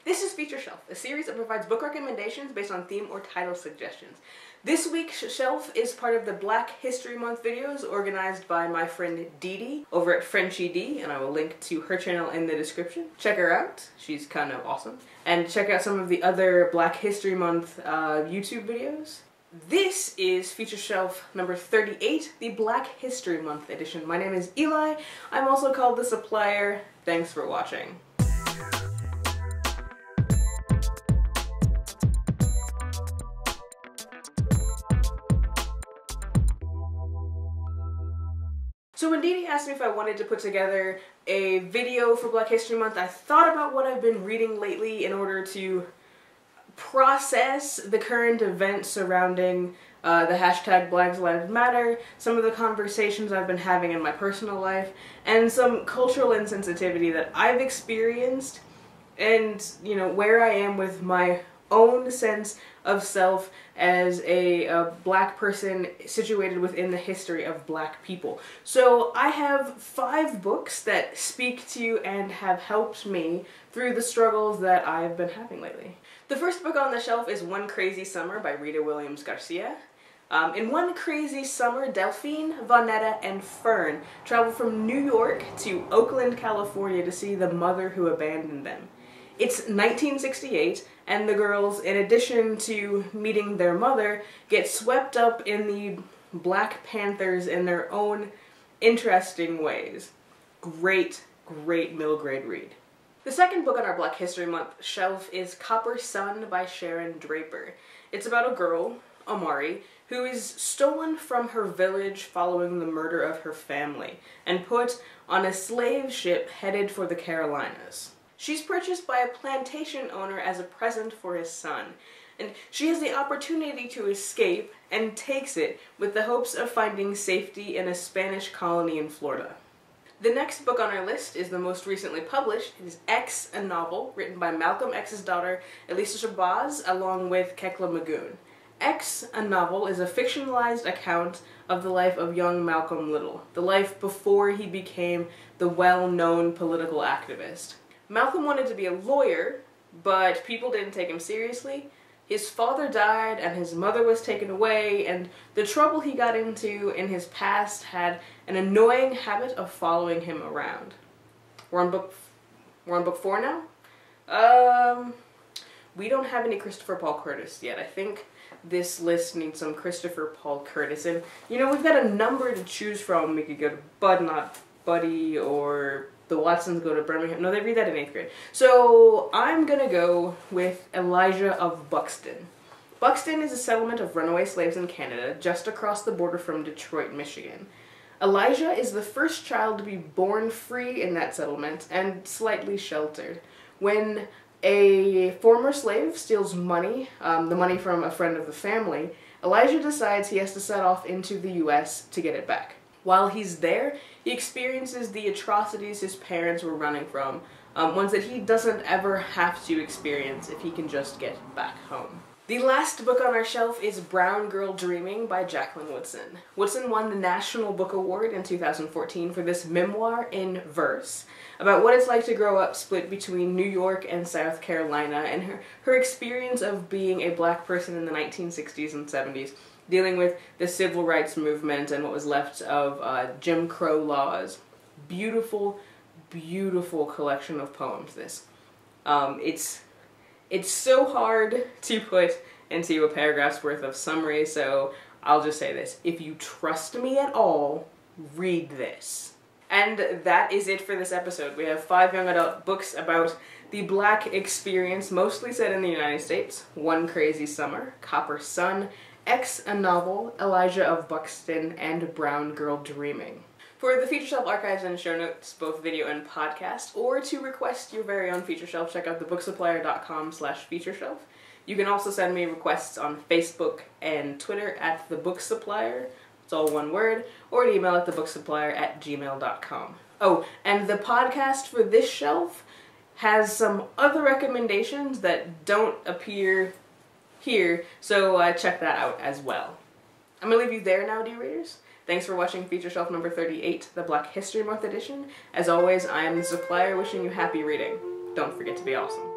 This is Feature Shelf, a series that provides book recommendations based on theme or title suggestions. This week's shelf is part of the Black History Month videos organized by my friend Dee Dee over at Frenchie D, and I will link to her channel in the description. Check her out, she's kind of awesome. And check out some of the other Black History Month YouTube videos. This is Feature Shelf number 38, the Black History Month edition. My name is Eli. I'm also called The Supplier. Thanks for watching. So when Dee Dee asked me if I wanted to put together a video for Black History Month, I thought about what I've been reading lately in order to process the current events surrounding the hashtag Black Lives Matter, some of the conversations I've been having in my personal life, and some cultural insensitivity that I've experienced, and, you know, where I am with my own sense of self as a black person situated within the history of black people. So I have 5 books that speak to and have helped me through the struggles that I've been having lately. The first book on the shelf is One Crazy Summer by Rita Williams Garcia. In one crazy summer, Delphine, Vonetta, and Fern travel from New York to Oakland, California to see the mother who abandoned them. It's 1968, and the girls, in addition to meeting their mother, get swept up in the Black Panthers in their own interesting ways. Great, great middle grade read. The second book on our Black History Month shelf is Copper Sun by Sharon Draper. It's about a girl, Amari, who is stolen from her village following the murder of her family and put on a slave ship headed for the Carolinas. She's purchased by a plantation owner as a present for his son, and she has the opportunity to escape and takes it with the hopes of finding safety in a Spanish colony in Florida. The next book on our list is the most recently published. It is X, a novel written by Malcolm X's daughter, Elisa Shabazz, along with Kekla Magoon. X, a novel, is a fictionalized account of the life of young Malcolm Little, the life before he became the well-known political activist. Malcolm wanted to be a lawyer, but people didn't take him seriously. His father died and his mother was taken away, and the trouble he got into in his past had an annoying habit of following him around. We're on book 4 now? We don't have any Christopher Paul Curtis yet. I think this list needs some Christopher Paul Curtis, and you know, we've got a number to choose from. We could go to Bud Not Buddy, or the Watsons go to Birmingham. No, they read that in 8th grade. So I'm gonna go with Elijah of Buxton. Buxton is a settlement of runaway slaves in Canada, just across the border from Detroit, Michigan. Elijah is the first child to be born free in that settlement and slightly sheltered. When a former slave steals money, the money from a friend of the family, Elijah decides he has to set off into the US to get it back. While he's there, he experiences the atrocities his parents were running from, ones that he doesn't ever have to experience if he can just get back home. The last book on our shelf is Brown Girl Dreaming by Jacqueline Woodson. Woodson won the National Book Award in 2014 for this memoir in verse about what it's like to grow up split between New York and South Carolina, and her experience of being a black person in the 1960s and 70s. Dealing with the civil rights movement and what was left of Jim Crow laws. Beautiful, beautiful collection of poems, this. It's so hard to put into a paragraph's worth of summary, so I'll just say this. If you trust me at all, read this. And that is it for this episode. We have 5 young adult books about the Black experience, mostly set in the United States. One Crazy Summer, Copper Sun, X, a novel, Elijah of Buxton, and Brown Girl Dreaming. For the Feature Shelf archives and show notes, both video and podcast, or to request your very own Feature Shelf, check out thebooksupplier.com/featureshelf. You can also send me requests on Facebook and Twitter at thebooksupplier, it's all one word, or an email at thebooksupplier@gmail.com. Oh, and the podcast for this shelf has some other recommendations that don't appear here, so check that out as well. I'm gonna leave you there now, dear readers. Thanks for watching Feature Shelf number 38, the Black History Month edition. As always, I am the Supplier, wishing you happy reading. Don't forget to be awesome.